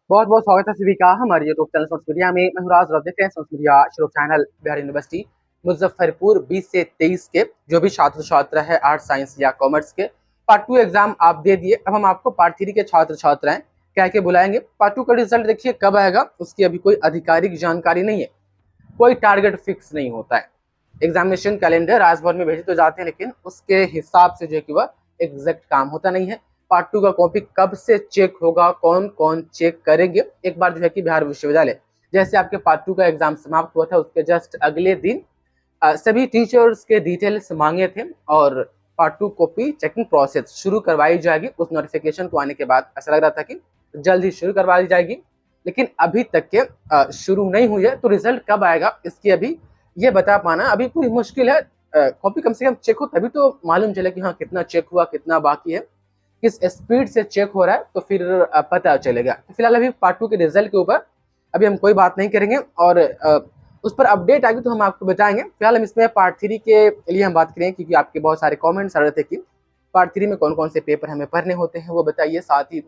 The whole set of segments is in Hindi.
बहुत बहुत स्वागत है सभी का हमारे यूट्यूब चैनल सोर्स मीडिया में। मैं हूं राज और देखते हैं सोर्स मीडिया शुरू चैनल बिहार यूनिवर्सिटी मुजफ्फरपुर 20 से 23 के जो भी छात्र छात्रा है आर्ट साइंस या कॉमर्स के पार्ट 2 एग्जाम आप दे दिए। अब हम आपको पार्ट 3 के छात्र छात्राएं कह के बुलाएंगे। पार्ट 2 का रिजल्ट देखिए कब आएगा उसकी अभी कोई आधिकारिक जानकारी नहीं है, कोई टारगेट फिक्स नहीं होता है। एग्जामिनेशन कैलेंडर राजभवन में भेजे तो जाते हैं, लेकिन उसके हिसाब से जो है कि वह एग्जैक्ट काम होता नहीं है। पार्ट 2 का कॉपी कब से चेक होगा, कौन कौन चेक करेंगे, एक बार जो है कि बिहार विश्वविद्यालय जैसे आपके पार्ट 2 का एग्जाम समाप्त हुआ था उसके जस्ट अगले दिन सभी टीचर्स के डिटेल्स मांगे थे और पार्ट 2 कॉपी चेकिंग प्रोसेस शुरू करवाई जाएगी। उस नोटिफिकेशन को आने के बाद ऐसा लग रहा था कि जल्द ही शुरू करवा दी जाएगी, लेकिन अभी तक के शुरू नहीं हुई है। तो रिजल्ट कब आएगा इसकी अभी ये बता पाना अभी पूरी मुश्किल है। कॉपी कम से कम चेक हो तभी तो मालूम चले कि हाँ कितना चेक हुआ, कितना बाकी है, किस स्पीड से चेक हो रहा है, तो फिर पता चलेगा। तो फिलहाल अभी पार्ट 2 के रिजल्ट के ऊपर अभी हम कोई बात नहीं करेंगे और उस पर अपडेट आएगी तो हम आपको बताएंगे। फिलहाल हम इसमें पार्ट 3 के लिए हम बात करेंगे, क्योंकि आपके बहुत सारे कमेंट्स आ रहे थे कि पार्ट 3 में कौन कौन से पेपर हमें पढ़ने होते हैं वो बताइए। साथ ही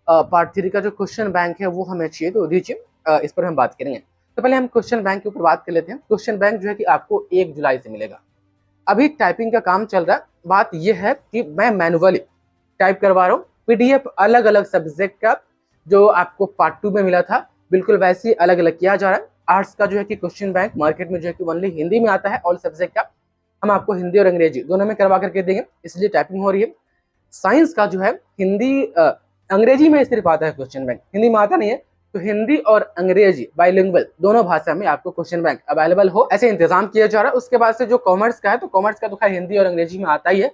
पार्ट 3 का जो क्वेश्चन बैंक है वो हमें चाहिए तो दीजिए, इस पर हम बात करेंगे। तो पहले हम क्वेश्चन बैंक के ऊपर बात कर लेते हैं। क्वेश्चन बैंक जो है कि आपको 1 जुलाई से मिलेगा। अभी टाइपिंग का काम चल रहा है। बात यह है कि मैं मैनुअली टाइप करवा रहा हूँ। पीडीएफ अलग अलग सब्जेक्ट का जो आपको पार्ट 2 में मिला था बिल्कुल वैसे ही अलग अलग किया जा रहा है। आर्ट्स का जो है कि क्वेश्चन बैंक मार्केट में जो है कि ओनली हिंदी में आता है। ऑल सब्जेक्ट का हम आपको हिंदी और अंग्रेजी दोनों में करवा करके देंगे, इसलिए टाइपिंग हो रही है। साइंस का जो है हिंदी अंग्रेजी में सिर्फ आता है क्वेश्चन बैंक, हिंदी में आता नहीं है। तो हिंदी और अंग्रेजी बाइलिंगुअल दोनों भाषा में आपको क्वेश्चन बैंक अवेलेबल हो ऐसे इंतजाम किया जा रहा है। उसके बाद से जो कॉमर्स का है तो कॉमर्स का तो खैर हिंदी और अंग्रेजी में आता ही है,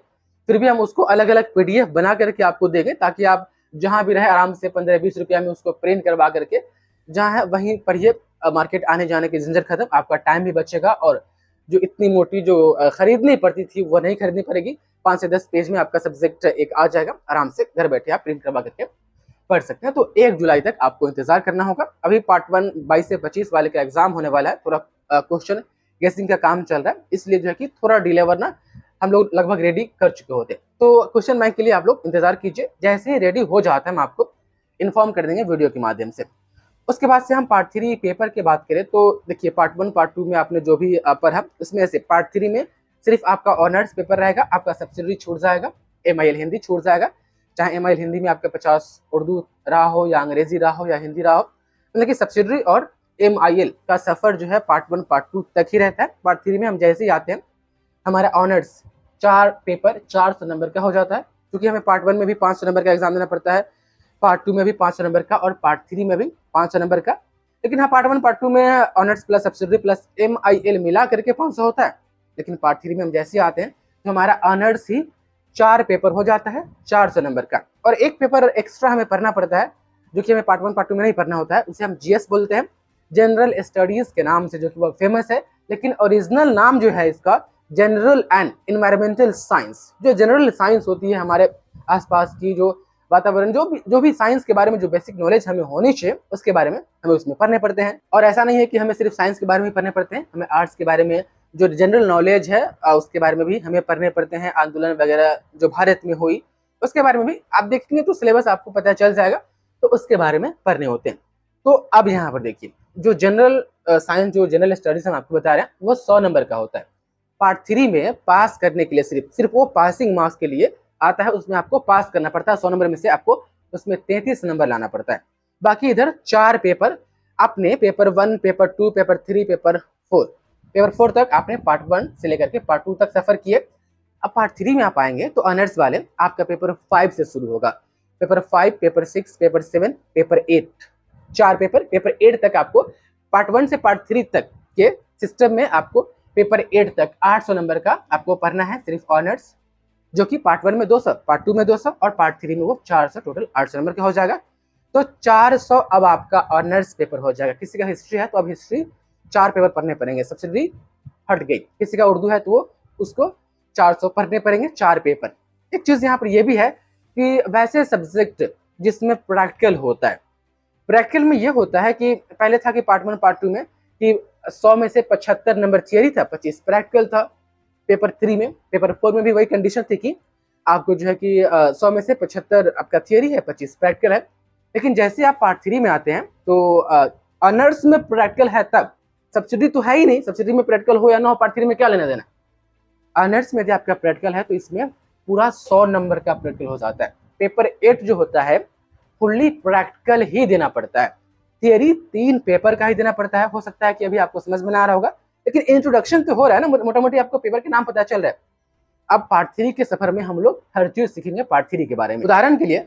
फिर भी हम उसको अलग अलग पीडीएफ बना करके आपको देंगे ताकि आप जहां भी रहे आराम से 15-20 रुपया में उसको प्रिंट करवा करके जहां है वहीं पढ़िए। मार्केट आने जाने की झंझट खत्म, आपका टाइम भी बचेगा और जो इतनी मोटी जो खरीदनी पड़ती थी वो नहीं खरीदनी पड़ेगी। 5 से 10 पेज में आपका सब्जेक्ट एक आ जाएगा, आराम से घर बैठे आप प्रिंट करवा करके पढ़ सकते हैं। तो 1 जुलाई तक आपको इंतजार करना होगा। अभी पार्ट 1 22 से 25 वाले का एग्जाम होने वाला है। थोड़ा क्वेश्चन गेसिंग का काम चल रहा है, इसलिए जो है कि थोड़ा डिले, वरना हम लोग लगभग रेडी कर चुके होते। तो क्वेश्चन बैंक के लिए आप लोग इंतजार कीजिए, जैसे ही रेडी हो जाता है हम आपको इन्फॉर्म कर देंगे वीडियो के माध्यम से। उसके बाद से हम पार्ट 3 पेपर की बात करें तो देखिए पार्ट 1 पार्ट 2 में आपने जो भी पढ़ा उसमें से पार्ट 3 में सिर्फ आपका ऑनर्स पेपर रहेगा। आपका सब्सिडरी छूट जाएगा, एमआईएल हिंदी छूट जाएगा। चाहे एमआईएल हिंदी में आपका 50 उर्दू रहा हो या अंग्रेजी रहा हो या हिंदी रहा हो, मतलब कि सब्सिडरी और एमआईएल का सफर जो है पार्ट 1 पार्ट 2 तक ही रहता है। पार्ट 3 में हम जैसे ही आते हैं हमारा ऑनर्स 4 पेपर 400 नंबर का हो जाता है, क्योंकि हमें पार्ट 1 में भी 500 नंबर का एग्जाम देना पड़ता है, पार्ट 2 में भी 500 नंबर का और पार्ट 3 में भी 500 नंबर का। लेकिन हाँ, पार्ट 1 पार्ट 2 में honours plus subsidiary plus MIL मिला करके 500 होता है। लेकिन पार्ट 3 में हम जैसे आते हैं तो हमारा ऑनर्स ही 4 पेपर हो जाता है 400 नंबर का, और एक पेपर एक्स्ट्रा हमें पढ़ना पड़ता है जो कि हमें पार्ट 1 पार्ट 2 में नहीं पढ़ना होता है। उसे हम जीएस बोलते हैं, जनरल स्टडीज के नाम से, जो कि बहुत फेमस है। लेकिन ओरिजिनल नाम जो है इसका जनरल एंड इन्वायरमेंटल साइंस। जो जनरल साइंस होती है हमारे आसपास की जो वातावरण, जो भी साइंस के बारे में जो बेसिक नॉलेज हमें होनी चाहिए उसके बारे में हमें उसमें पढ़ने पड़ते हैं। और ऐसा नहीं है कि हमें सिर्फ साइंस के बारे में पढ़ने पड़ते हैं, हमें आर्ट्स के बारे में जो जनरल नॉलेज है उसके बारे में भी हमें पढ़ने पड़ते हैं। आंदोलन वगैरह जो भारत में हुई उसके बारे में भी आप देखेंगे तो सिलेबस आपको पता चल जाएगा, तो उसके बारे में पढ़ने होते हैं। तो अब यहाँ पर देखिए जो जनरल साइंस जो जनरल स्टडीज हम आपको बता रहे हैं वो 100 नंबर का होता है। पार्ट 3 में पास करने के लिए सिर्फ वो पासिंग मार्क्स के लिए आता है, उसमें आपको पास करना पड़ता है। 100 नंबर में से आपको उसमें 33 नंबर लाना पड़ता है। बाकी इधर 4 पेपर आपने पेपर 1 पेपर 2 पेपर 3 पेपर 4 तक आपने पार्ट 1 से लेकर के पार्ट 2 तक सफर किए। अब पार्ट 3 में आप आएंगे तो ऑनर्स वाले आपका पेपर 5 से शुरू होगा। Paper 5 paper 6 paper 7 paper 8, 4 paper 8 तक आपको पार्ट 1 से पार्ट 3 तक के सिस्टम में आपको पेपर 8 तक 800 नंबर का आपको पढ़ना है सिर्फ ऑनर्स, जो कि पार्ट 1 में 200, पार्ट 2 में 200 और पार्ट 3 में वो 400, टोटल 800 नंबर का हो जाएगा। तो 400 अब आपका ऑनर्स पेपर हो जाएगा। किसी का हिस्ट्री है तो अब हिस्ट्री 4 पेपर पढ़ने पड़ेंगे, सब्सिडरी हट गई। किसी का उर्दू है तो वो उसको 400 पढ़ने पड़ेंगे 4 पेपर। एक चीज यहाँ पर यह भी है कि वैसे सब्जेक्ट जिसमें प्रैक्टिकल होता है, प्रैक्टिकल में यह होता है कि पहले था कि पार्ट 1 पार्ट 2 में कि 100 में से 75 नंबर थियरी था, 25 प्रैक्टिकल था। पेपर 3 में पेपर 4 में भी वही कंडीशन थी कि आपको जो है कि 100 में से 75 आपका थियरी है, 25 प्रैक्टिकल है। लेकिन जैसे आप पार्ट 3 में आते हैं तो ऑनर्स में प्रैक्टिकल है तब, सब्सिडी तो है ही नहीं, सब्सिडी में प्रैक्टिकल हो या ना हो पार्ट 3 में क्या लेना देना। ऑनर्स में यदि आपका प्रैक्टिकल है तो इसमें पूरा 100 नंबर का प्रैक्टिकल हो जाता है। पेपर 8 जो होता है फुल्ली प्रैक्टिकल ही देना पड़ता है, थियरी 3 पेपर का ही देना पड़ता है। हो सकता है कि अभी आपको समझ में ना आ रहा होगा, लेकिन इंट्रोडक्शन तो हो रहा है ना, मोटा मोटी आपको पेपर के नाम पता चल रहा है। अब पार्ट 3 के सफर में हम लोग हर चीज सीखेंगे पार्ट 3 के बारे में। उदाहरण के लिए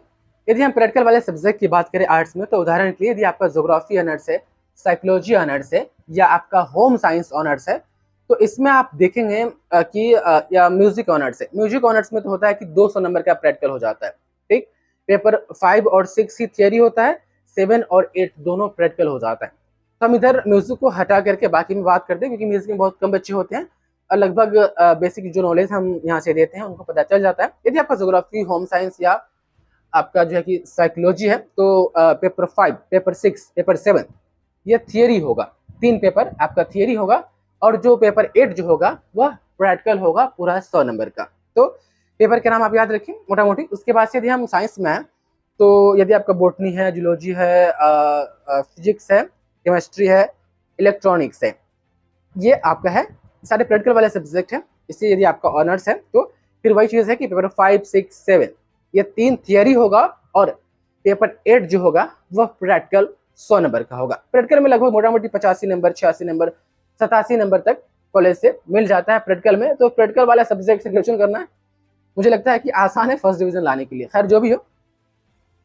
यदि हम प्रैक्टिकल वाले सब्जेक्ट की बात करें आर्ट्स में, तो उदाहरण के लिए यदि आपका ज्योग्राफी ऑनर्स है, साइकोलॉजी ऑनर्स है या आपका होम साइंस ऑनर्स है, तो इसमें आप देखेंगे कि या म्यूजिक ऑनर्स है। म्यूजिक ऑनर्स में तो होता है कि 200 नंबर का प्रैक्टिकल हो जाता है, ठीक। पेपर 5 और 6 ही थियरी होता है, 7 और 8 दोनों प्रैक्टिकल हो जाता है। तो हम इधर म्यूजिक को हटा करके बाकी में बात करते हैं, क्योंकि म्यूजिक में बहुत कम बच्चे होते हैं और लगभग बेसिक जो नॉलेज हम यहाँ से देते हैं उनको पता चल जाता है। यदि आपका ज्योग्राफी, होम साइंस या आपका जो है कि साइकोलॉजी है, तो पेपर 5, पेपर 6, पेपर 7 ये थियरी होगा, 3 पेपर आपका थियरी होगा, और जो पेपर 8 जो होगा वह प्रैक्टिकल होगा पूरा 100 नंबर का। तो पेपर के नाम आप याद रखें मोटा मोटी। उसके बाद से यदि हम साइंस में हैं, तो यदि आपका बॉटनी है, जूलॉजी है, फिजिक्स है, केमिस्ट्री है, इलेक्ट्रॉनिक्स है, ये आपका है सारे प्रैक्टिकल वाले सब्जेक्ट हैं। इससे यदि आपका ऑनर्स है तो फिर वही चीज़ है कि पेपर 5, 6, 7 ये 3 थियरी होगा, और पेपर 8 जो होगा वह प्रैक्टिकल 100 नंबर का होगा। प्रैक्टिकल में लगभग मोटा मोटी 85 नंबर, 86 नंबर, 87 नंबर तक कॉलेज से मिल जाता है प्रैक्टिकल में। तो प्रैक्टिकल वाला सब्जेक्ट से ग्रेजुएशन करना मुझे लगता है कि आसान है फर्स्ट डिवीजन लाने के लिए। खैर जो भी हो,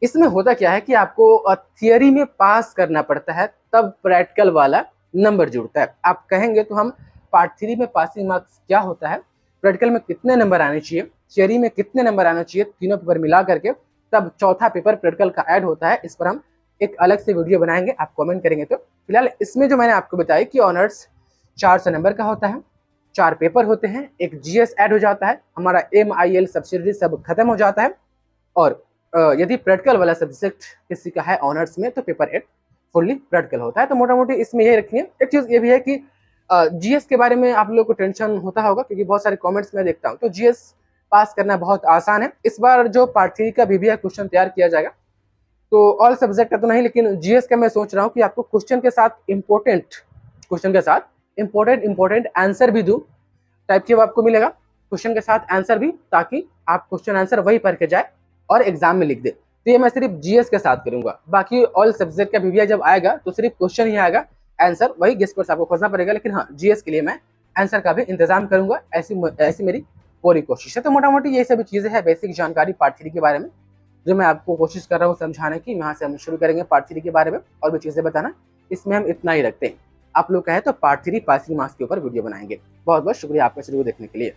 इसमें होता क्या है कि आपको थियरी में पास करना पड़ता है, तब प्रैक्टिकल वाला नंबर जुड़ता है। आप कहेंगे तो हम पार्ट 3 में पासिंग मार्क्स क्या होता है, प्रैक्टिकल में कितने नंबर आने चाहिए, थियरी में कितने नंबर आने चाहिए, तीनों पेपर मिला करके तब चौथा पेपर प्रैक्टिकल का ऐड होता है। इस पर हम एक अलग से वीडियो बनाएंगे, आप कमेंट करेंगे तो। फिलहाल इसमें जो मैंने आपको बताया कि ऑनर्स 400 नंबर का होता है, 4 पेपर होते हैं, एक जीएस ऐड हो जाता है, हमारा MIL सब्सिडी सब खत्म हो जाता है। और यदि प्रैक्टिकल वाला सब्जेक्ट किसी का है ऑनर्स में, तो पेपर 8 फुल्ली प्रैक्टिकल होता है। तो मोटा मोटी इसमें यही रखिए। एक चीज़ ये भी है कि जीएस के बारे में आप लोग को टेंशन होता होगा, क्योंकि बहुत सारे कमेंट्स में देखता हूँ। तो जीएस पास करना बहुत आसान है। इस बार जो पार्ट 3 का BBA क्वेश्चन तैयार किया जाएगा, तो ऑल सब्जेक्ट का तो नहीं, लेकिन जीएस का मैं सोच रहा हूँ कि आपको क्वेश्चन के साथ इम्पोर्टेंट आंसर भी दूँ टाइप के, वो आपको मिलेगा क्वेश्चन के साथ आंसर भी, ताकि आप क्वेश्चन आंसर वही पढ़ के जाए और एग्जाम में लिख दे। तो ये मैं सिर्फ जीएस के साथ करूंगा, बाकी ऑल सब्जेक्ट का BBA जब आएगा तो सिर्फ क्वेश्चन ही आएगा, आंसर वही गेस पर आपको खोजना पड़ेगा। लेकिन हाँ, जीएस के लिए मैं आंसर का भी इंतजाम करूंगा, ऐसी मेरी पूरी कोशिश है। तो मोटा मोटी ये सभी चीज़ें हैं बेसिक जानकारी पार्ट 3 के बारे में, जो मैं आपको कोशिश कर रहा हूँ समझाने की। यहाँ से हम शुरू करेंगे पार्ट 3 के बारे में और भी चीज़ें बताना, इसमें हम इतना ही रखते हैं। आप लोग कहें तो पार्ट 3 पासिंग मार्क्स के ऊपर वीडियो बनाएंगे। बहुत बहुत शुक्रिया आपका वीडियो देखने के लिए।